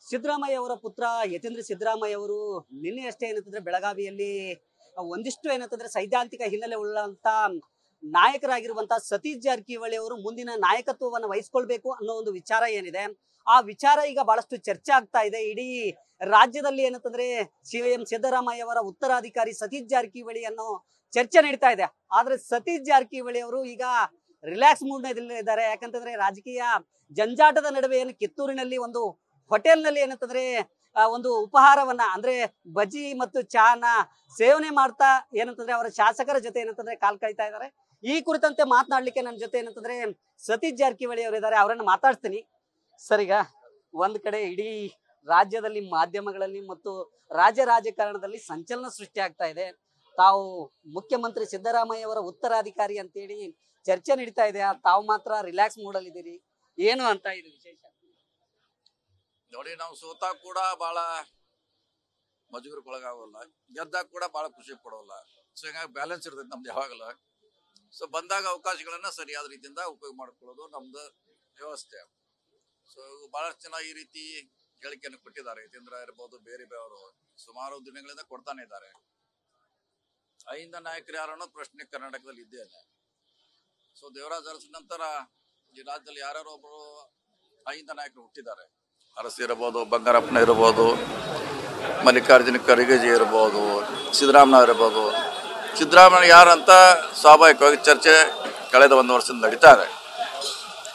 ಸಿದ್ದರಾಮಯ್ಯ ಅವರ ಪುತ್ರ ಯತೀಂದ್ರ ಸಿದ್ದರಾಮಯ್ಯ ಅವರು ನಿನ್ನೆ ಅಷ್ಟೇ ಏನಂತಂದ್ರೆ ಬೆಳಗಾವಿಯಲ್ಲಿ ಒಂದಿಷ್ಟು ಏನಂತಂದ್ರೆ ಸೈದ್ಧಾಂತಿಕ ಹಿನ್ನೆಲೆ ಉಳ್ಳಂತ ನಾಯಕರಾಗಿರುವಂತಹ ಸತೀಶ್ ಜಾರಕಿಹೊಳಿ ಅವರು ಮುಂದಿನ ನಾಯಕತ್ವವನ್ನು ವಹಿಸ್ಕೊಳ್ಬೇಕು ಅನ್ನೋ ಒಂದು ವಿಚಾರ ಏನಿದೆ, ಆ ವಿಚಾರ ಈಗ ಬಹಳಷ್ಟು ಚರ್ಚೆ ಆಗ್ತಾ ಇದೆ. ಇಡೀ ರಾಜ್ಯದಲ್ಲಿ ಏನಂತಂದ್ರೆ ಸಿಎಂ ಸಿದ್ದರಾಮಯ್ಯ ಅವರ ಉತ್ತರಾಧಿಕಾರಿ ಸತೀಶ್ ಜಾರಕಿಹೊಳಿ ಅನ್ನೋ ಚರ್ಚೆ ನಡೀತಾ ಇದೆ. ಆದ್ರೆ ಸತೀಶ್ ಜಾರಕಿಹೊಳಿ ಅವರು ಈಗ ರಿಲ್ಯಾಕ್ಸ್ ಮೂಡ್ ನಲ್ಲಿ ಇದ್ದಾರೆ. ಯಾಕಂತಂದ್ರೆ ರಾಜಕೀಯ ಜಂಜಾಟದ ನಡುವೆ ಏನು ಕಿತ್ತೂರಿನಲ್ಲಿ ಒಂದು ಹೋಟೆಲ್ ನಲ್ಲಿ ಏನಂತಂದ್ರೆ ಒಂದು ಉಪಹಾರವನ್ನ ಅಂದ್ರೆ ಬಜ್ಜಿ ಮತ್ತು ಚಾನ ಸೇವನೆ ಮಾಡ್ತಾ ಏನಂತಂದ್ರೆ ಅವರ ಶಾಸಕರ ಜೊತೆ ಏನಂತಂದ್ರೆ ಕಾಲ್ ಕಳೀತಾ ಇದ್ದಾರೆ. ಈ ಕುರಿತಂತೆ ಮಾತನಾಡ್ಲಿಕ್ಕೆ ನನ್ನ ಜೊತೆ ಏನಂತಂದ್ರೆ ಸತೀಶ್ ಜಾರಕಿಹೊಳಿ ಅವರು ಇದ್ದಾರೆ, ಅವರನ್ನ ಮಾತಾಡ್ತೀನಿ. ಸರ್, ಈಗ ಒಂದ್ ಕಡೆ ಇಡೀ ರಾಜ್ಯದಲ್ಲಿ ಮಾಧ್ಯಮಗಳಲ್ಲಿ ಮತ್ತು ರಾಜಕಾರಣದಲ್ಲಿ ಸಂಚಲನ ಸೃಷ್ಟಿ ಆಗ್ತಾ ಇದೆ. ತಾವು ಮುಖ್ಯಮಂತ್ರಿ ಸಿದ್ದರಾಮಯ್ಯ ಅವರ ಉತ್ತರಾಧಿಕಾರಿ ಅಂತೇಳಿ ಚರ್ಚೆ ನಡೀತಾ ಇದೆ, ತಾವು ಮಾತ್ರ ರಿಲ್ಯಾಕ್ಸ್ ಮೂಡ್ ಅಲ್ಲಿ ಇದ್ದೀರಿ, ಏನು ಅಂತ ಇದು ವಿಶೇಷ? ನೋಡಿ, ನಾವು ಸೋತಾಗ ಕೂಡ ಬಹಳ ಮಜೂರಿಗೊಳಗಾಗಲ್ಲ, ಗೆದ್ದಾಗ ಕೂಡ ಬಹಳ ಖುಷಿ ಪಡೋಲ್ಲ. ಸೊ ಹಿಂಗಾಗಿ ಬ್ಯಾಲೆನ್ಸ್ ಇರ್ತೈತೆ ನಮ್ದು ಯಾವಾಗಲ್ಲ. ಸೊ ಬಂದಾಗ ಅವಕಾಶಗಳನ್ನ ಸರಿಯಾದ ರೀತಿಯಿಂದ ಉಪಯೋಗ ಮಾಡ್ಕೊಳ್ಳೋದು ನಮ್ದು ವ್ಯವಸ್ಥೆ. ಸೊ ಬಹಳಷ್ಟು ಜನ ಈ ರೀತಿ ಹೇಳಿಕೆಯನ್ನು ಕೊಟ್ಟಿದ್ದಾರೆ. ಯತೀಂದ್ರ ಇರ್ಬೋದು, ಬೇರೆ ಅವರು ಸುಮಾರು ದಿನಗಳಿಂದ ಕೊಡ್ತಾನೆ ಇದ್ದಾರೆ. ಅಹಿಂದ ನಾಯಕರು ಯಾರು ಅನ್ನೋ ಪ್ರಶ್ನೆ ಕರ್ನಾಟಕದಲ್ಲಿ ಇದ್ದೇನೆ. ಸೊ ದೇವರಾಜ ಅರಸು ನಂತರ ಈ ರಾಜ್ಯದಲ್ಲಿ ಯಾರ್ಯಾರೋ ಒಬ್ಬರು ಅಹಿಂದ ನಾಯಕರು ಹುಟ್ಟಿದ್ದಾರೆ. ಅರಸು ಇರ್ಬೋದು, ಬಂಗಾರಪ್ಪನ ಇರ್ಬೋದು, ಮಲ್ಲಿಕಾರ್ಜುನ ಖರ್ಗೆಜಿ ಇರ್ಬೋದು, ಸಿದ್ದರಾಮಯ್ಯ ಇರ್ಬೋದು. ಸಿದ್ದರಾಮಯ್ಯ ಯಾರಂತ ಸ್ವಾಭಾವಿಕವಾಗಿ ಚರ್ಚೆ ಕಳೆದ 1 ವರ್ಷದಿಂದ ನಡೀತಾ ಇದೆ.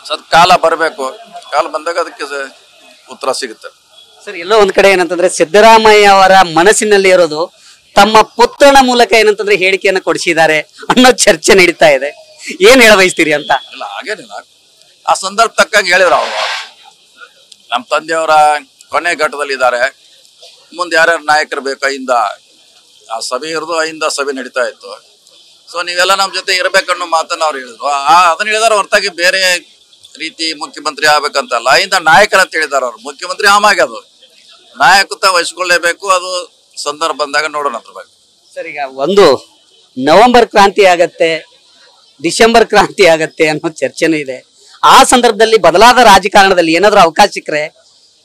ಸೊ ಅದು ಕಾಲ ಬರಬೇಕು, ಕಾಲ ಬಂದಾಗ ಅದಕ್ಕೆ ಉತ್ತರ ಸಿಗುತ್ತೆ. ಸರ್, ಎಲ್ಲೋ ಒಂದ್ ಕಡೆ ಏನಂತಂದ್ರೆ ಸಿದ್ದರಾಮಯ್ಯ ಅವರ ಮನಸ್ಸಿನಲ್ಲಿ ಇರೋದು ತಮ್ಮ ಪುತ್ರನ ಮೂಲಕ ಏನಂತಂದ್ರೆ ಹೇಳಿಕೆಯನ್ನು ಕೊಡಿಸಿದ್ದಾರೆ ಅನ್ನೋ ಚರ್ಚೆ ನಡೀತಾ ಇದೆ. ಏನ್ ಹೇಳ ಬಯಸ್ತೀರಿ ಅಂತ? ಇಲ್ಲ, ಹಾಗೇನಿಲ್ಲ. ಆ ಸಂದರ್ಭ ತಕ್ಕಂಗೆ ಹೇಳಿದ್ರು ಅವರು. ನಮ್ಮ ತಂದೆಯವರ ಕೊನೆ ಘಟ್ಟದಲ್ಲಿ ಇದ್ದಾರೆ, ಮುಂದೆ ಯಾರ್ಯಾರು ನಾಯಕರು ಬೇಕು ಅಹಿಂದ ಆ ಸಭೆ ಇರೋದು, ಅಹಿಂದ ಸಭೆ ನಡೀತಾ ಇತ್ತು. ಸೊ ನೀವೆಲ್ಲ ನಮ್ಮ ಜೊತೆ ಇರಬೇಕನ್ನೋ ಮಾತನ್ನ ಅವ್ರು ಹೇಳಿದ್ರು. ಅದನ್ನ ಹೇಳಿದಾರೆ ಹೊರತಾಗಿ ಬೇರೆ ರೀತಿ ಮುಖ್ಯಮಂತ್ರಿ ಆಗ್ಬೇಕಂತಲ್ಲ. ಅಹಿಂದ ನಾಯಕರಂತ ಹೇಳಿದಾರೆ ಅವರು. ಮುಖ್ಯಮಂತ್ರಿ ಆಮಾಗೆ ಅದು ನಾಯಕತ್ವ ವಹಿಸ್ಕೊಳ್ಳೇಬೇಕು, ಅದು ಸಂದರ್ಭ ಬಂದಾಗ ನೋಡೋಣ ಅದ್ರ ಬಗ್ಗೆ. ಸರ್, ಈಗ ಒಂದು ನವೆಂಬರ್ ಕ್ರಾಂತಿ ಆಗತ್ತೆ, ಡಿಸೆಂಬರ್ ಕ್ರಾಂತಿ ಆಗತ್ತೆ ಅನ್ನೋ ಚರ್ಚೆನೂ ಇದೆ. ಆ ಸಂದರ್ಭದಲ್ಲಿ ಬದಲಾದ ರಾಜಕಾರಣದಲ್ಲಿ ಏನಾದ್ರು ಅವಕಾಶ ಸಿಕ್ಕರೆ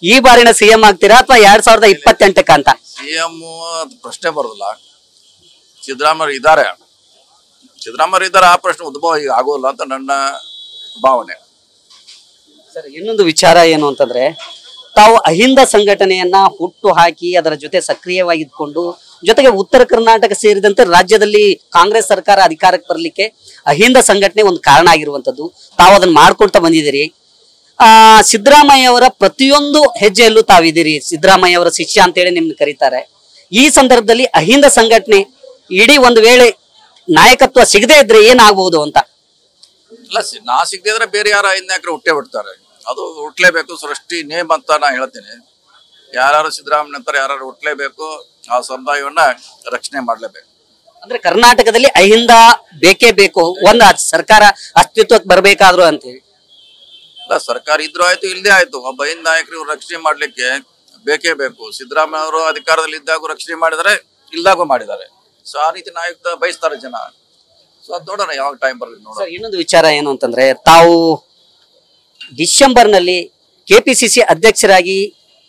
ಈ ಬಾರಿನ ಸಿಎಂ ಆಗ್ತೀರಾ ಅಥವಾ 2028 ಅಂತ? ಸಿಎಂ ಪ್ರಶ್ನೆ ಬರೋದಿಲ್ಲ. ಸಿದ್ದರಾಮಯ್ಯ ಇದ್ದಾರೆ, ಆ ಪ್ರಶ್ನೆ ಉದ್ಭವ ಈಗ ಆಗೋಲ್ಲ ಅಂತ ನನ್ನ ಭಾವನೆ. ಸರ್, ಇನ್ನೊಂದು ವಿಚಾರ ಏನು ಅಂತಂದ್ರೆ, ತಾವು ಅಹಿಂದ ಸಂಘಟನೆಯನ್ನ ಹುಟ್ಟು ಹಾಕಿ ಅದರ ಜೊತೆ ಸಕ್ರಿಯವಾಗಿದ್ಕೊಂಡು, ಜೊತೆಗೆ ಉತ್ತರ ಕರ್ನಾಟಕ ಸೇರಿದಂತೆ ರಾಜ್ಯದಲ್ಲಿ ಕಾಂಗ್ರೆಸ್ ಸರ್ಕಾರ ಅಧಿಕಾರಕ್ಕೆ ಬರಲಿಕ್ಕೆ ಅಹಿಂದ ಸಂಘಟನೆ ಒಂದು ಕಾರಣ ಆಗಿರುವಂತದ್ದು. ತಾವು ಅದನ್ನ ಮಾಡ್ಕೊಳ್ತಾ ಬಂದಿದ್ದೀರಿ. ಸಿದ್ದರಾಮಯ್ಯ ಅವರ ಪ್ರತಿಯೊಂದು ಹೆಜ್ಜೆಯಲ್ಲೂ ತಾವಿದ್ದೀರಿ. ಸಿದ್ದರಾಮಯ್ಯ ಅವರ ಶಿಷ್ಯ ಅಂತೇಳಿ ನಿಮ್ಗೆ ಕರೀತಾರೆ. ಈ ಸಂದರ್ಭದಲ್ಲಿ ಅಹಿಂದ ಸಂಘಟನೆ ಇಡೀ ಒಂದು ವೇಳೆ ನಾಯಕತ್ವ ಸಿಗದೇ ಇದ್ರೆ ಏನಾಗಬಹುದು ಅಂತ? ಇಲ್ಲ, ನಾ ಸಿಗದೆ ಇದ್ರೆ ಬೇರೆ ಯಾರು ಅಹಿಂದ ನಾಯಕರು ಹುಟ್ಟೇ ಬಿಡ್ತಾರೆ. ಅದು ಹುಟ್ಲೇಬೇಕು, ಸೃಷ್ಟಿ ನೇಮ್ ಅಂತ ನಾ ಹೇಳ್ತೀನಿ. ಯಾರು ಸಿದ್ದರಾಮಯ್ಯ ಅಂತಾರೆ, ಯಾರು ಹುಟ್ಲೇಬೇಕು, ಆ ಸಮುದಾಯವನ್ನ ರಕ್ಷಣೆ ಮಾಡ್ಲೇಬೇಕು. ಅಂದ್ರೆ ಕರ್ನಾಟಕದಲ್ಲಿ ಅಹಿಂದ ಬೇಕೇ ಬೇಕು, ಒಂದು ಸರ್ಕಾರ ಅಸ್ತಿತ್ವಕ್ಕೆ ಬರ್ಬೇಕಾದ್ರು ಅಂತೇಳಿ. ಇಲ್ಲ, ಸರ್ಕಾರ ಇದ್ರೂ ಆಯ್ತು, ಇಲ್ಲದೆ ಆಯ್ತು, ಒಬ್ಬ ಅಹಿಂದ ನಾಯಕರು ರಕ್ಷಣೆ ಮಾಡ್ಲಿಕ್ಕೆ ಬೇಕೇ ಬೇಕು. ಸಿದ್ದರಾಮಯ್ಯ ಅವರು ಅಧಿಕಾರದಲ್ಲಿ ಇದ್ದಾಗೂ ರಕ್ಷಣೆ ಮಾಡಿದರೆ, ಇಲ್ದಾಗೂ ಮಾಡಿದ್ದಾರೆ. ಸೊ ಆ ರೀತಿ ನಾಯಕ ಬಯಸ್ತಾರೆ ಜನ. ಸೊ ಅದ್ ನೋಡೋಣ ಯಾವಾಗ ಟೈಮ್ ಬರಲಿ ನೋಡೋಣ. ಇನ್ನೊಂದು ವಿಚಾರ ಏನು ಅಂತಂದ್ರೆ, ತಾವು ಡಿಸೆಂಬರ್ ನಲ್ಲಿ ಕೆಪಿಸಿಸಿ ಅಧ್ಯಕ್ಷರಾಗಿ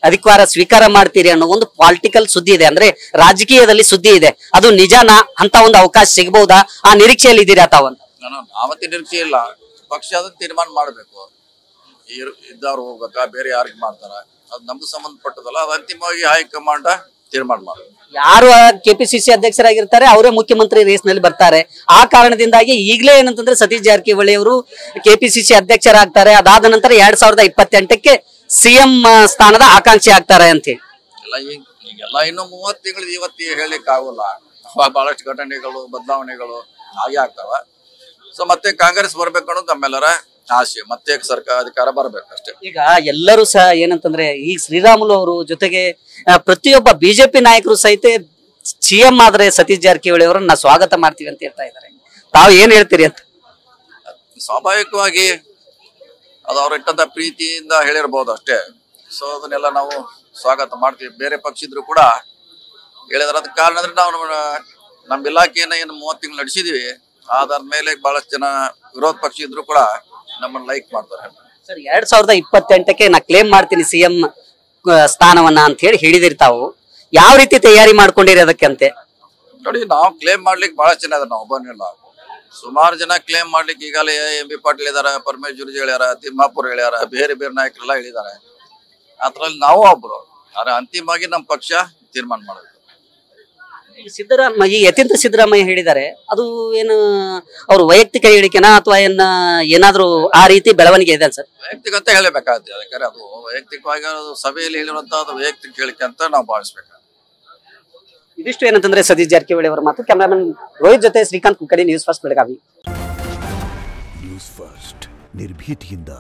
ಅಧಿಕಾರ ಸ್ವೀಕಾರ ಮಾಡ್ತೀರಿ ಅನ್ನೋ ಒಂದು ಪಾಲಿಟಿಕಲ್ ಸುದ್ದಿ ಇದೆ, ಅಂದ್ರೆ ರಾಜಕೀಯದಲ್ಲಿ ಸುದ್ದಿ ಇದೆ. ಅದು ನಿಜಾನಾ? ಅಂತ ಒಂದು ಅವಕಾಶ ಸಿಗಬಹುದಾ? ಆ ನಿರೀಕ್ಷೆಯಲ್ಲಿ ಇದ್ದೀರಾ ತಾವು ಅಂತ? ನಾವತ್ತೆ ನಿರೀಕ್ಷೆ ಇಲ್ಲ. ಪಕ್ಷ ಅದನ್ನ ತೀರ್ಮಾನ ಮಾಡ್ಬೇಕು. ಇದ್ದವ್ರು ಹೋಗ್ಬೇಕಾ, ಬೇರೆ ಯಾರಿಗೆ ಮಾಡ್ತಾರ, ಅದು ನಮ್ಗೆ ಸಂಬಂಧಪಟ್ಟದಲ್ಲ. ಅದು ಅಂತಿಮವಾಗಿ ಹೈಕಮಾಂಡ್ ತೀರ್ಮಾನ ಮಾಡ್ಬೇಕು. ಯಾರು ಕೆಪಿಸಿಸಿ ಅಧ್ಯಕ್ಷರಾಗಿರ್ತಾರೆ ಅವರೇ ಮುಖ್ಯಮಂತ್ರಿ ರೇಸ್ ನಲ್ಲಿ ಬರ್ತಾರೆ. ಆ ಕಾರಣದಿಂದಾಗಿ ಈಗಲೇ ಏನಂತಂದ್ರೆ ಸತೀಶ್ ಜಾರಕಿಹೊಳಿ ಅವರು ಕೆಪಿಸಿಸಿ ಅಧ್ಯಕ್ಷರಾಗ್ತಾರೆ. ಅದಾದ ನಂತರ 2028ಕ್ಕೆ ಸಿಎಂ ಸ್ಥಾನದ ಆಕಾಂಕ್ಷಿ ಆಗ್ತಾರೆ ಅಂತ ಹೇಳಿ. ಈಗೆಲ್ಲ ಇನ್ನು 30 ತಿಂಗಳು ಇವತ್ತು ಹೇಳಲಿಕ್ಕೆ ಆಗೋಲ್ಲ. ಬಹಳಷ್ಟು ಘಟನೆಗಳು, ಬದಲಾವಣೆಗಳು ಹಾಗೆ ಆಗ್ತಾವ. ಸೊ ಮತ್ತೆ ಕಾಂಗ್ರೆಸ್ ಬರ್ಬೇಕು ಅನ್ನೋದು ನಮ್ಮೆಲ್ಲರ ಆಸೆ. ಮತ್ತೆ ಸರ್ಕಾರ ಅಧಿಕಾರ ಬರ್ಬೇಕಷ್ಟೇ. ಈಗ ಎಲ್ಲರೂ ಸಹ ಏನಂತಂದ್ರೆ, ಈ ಶ್ರೀರಾಮುಲು ಅವರು ಜೊತೆಗೆ ಪ್ರತಿಯೊಬ್ಬ ಬಿಜೆಪಿ ನಾಯಕರು ಸಹಿತ ಸಿಎಂ ಆದ್ರೆ ಸತೀಶ್ ಜಾರಕಿಹೊಳಿ ಅವರನ್ನ ಸ್ವಾಗತ ಮಾಡ್ತೀವಿ ಅಂತ ಹೇಳ್ತಾ ಇದ್ದಾರೆ. ತಾವು ಏನ್ ಹೇಳ್ತೀರಿ ಅಂತ? ಸ್ವಾಭಾವಿಕವಾಗಿ ಅದು ಅವ್ರ ಇಟ್ಟಂತ ಪ್ರೀತಿಯಿಂದ ಹೇಳಿರ್ಬೋದು ಅಷ್ಟೇ. ಸೊ ಅದನ್ನೆಲ್ಲ ನಾವು ಸ್ವಾಗತ ಮಾಡ್ತೀವಿ. ಬೇರೆ ಪಕ್ಷ ಇದ್ರು ಕೂಡ ಹೇಳಿದ್ರೆ ಅದಕ್ಕೆ ಕಾರಣ ಅಂದ್ರೆ ನಾವು ನಮ್ಮ ಇಲಾಖೆಯನ್ನ ಏನು 30 ತಿಂಗಳು ನಡೆಸಿದೀವಿ. ಆಧಾರ ಮೇಲೆ ಬಹಳಷ್ಟು ಜನ ವಿರೋಧ ಪಕ್ಷ ಇದ್ರು ಕೂಡ ನಮ್ಮನ್ನ ಲೈಕ್ ಮಾಡ್ತಾರೆ. ಸರ್, 2028ಕ್ಕೆ ನಾ ಕ್ಲೇಮ್ ಮಾಡ್ತೀನಿ ಸಿಎಂ ಸ್ಥಾನವನ್ನ ಅಂತ ಹೇಳಿ ಹೇಳಿದಿರಿ ತಾವು. ಯಾವ ರೀತಿ ತಯಾರಿ ಮಾಡ್ಕೊಂಡಿರಿ ಅದಕ್ಕಂತೆ? ನೋಡಿ, ನಾವು ಕ್ಲೇಮ್ ಮಾಡ್ಲಿಕ್ಕೆ ಬಹಳ ಜನ ಇದಾರೆ, ನಾವು ಒಬ್ಬನಿಲ್ಲ. ಸುಮಾರು ಜನ ಕ್ಲೇಮ್ ಮಾಡ್ಲಿಕ್ಕೆ ಈಗಾಗಲೇ MB ಪಾಟೀಲ್ ಇದಾರ, ಪರಮೇಶ್ವರ್ ಹೇಳ್ಯಾರ, ತಿಮ್ಮಾಪುರ್ ಹೇಳ್ಯಾರ, ಬೇರೆ ಬೇರೆ ನಾಯಕರೆಲ್ಲ ಹೇಳಿದ್ದಾರೆ. ಅದ್ರಲ್ಲಿ ನಾವು ಒಬ್ರು. ಆದ್ರೆ ಅಂತಿಮವಾಗಿ ನಮ್ಮ ಪಕ್ಷ ತೀರ್ಮಾನ ಮಾಡಬೇಕು. ಈ ಯತೀಂದ್ರ ಸಿದ್ದರಾಮಯ್ಯ ಹೇಳಿದ್ದಾರೆ, ಅದು ಏನು ಅವ್ರ ವೈಯಕ್ತಿಕ ಹೇಳಿಕೆನಾ ಅಥವಾ ಏನಾದ್ರೂ ಆ ರೀತಿ ಬೆಳವಣಿಗೆ ಇದೆ ಸರ್? ವೈಯಕ್ತಿಕ ಅಂತ ಹೇಳಬೇಕಾಗುತ್ತೆ. ಯಾಕಂದ್ರೆ ಅದು ವೈಯಕ್ತಿಕವಾಗಿ ಸಭೆಯಲ್ಲಿ ಹೇಳಿರುವಂತ ಅದು ವೈಯಕ್ತಿಕ ಹೇಳಿಕೆ ಅಂತ ನಾವು ಭಾವಿಸ್ಬೇಕು. ಇದಿಷ್ಟು ಏನಂತಂದ್ರೆ ಸತೀಶ್ ಜಾರಕಿಹೊಳಿ ಅವರ ಮಾತು. ಕ್ಯಾಮರಾಮನ್ ರೋಹಿತ್ ಜೊತೆ Srikanth Kukkadi, news first Belagavi. News first ನಿರ್ಭೀತಿಯಿಂದ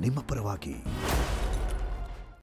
ನಿಮ್ಮ ಪರವಾಗಿ.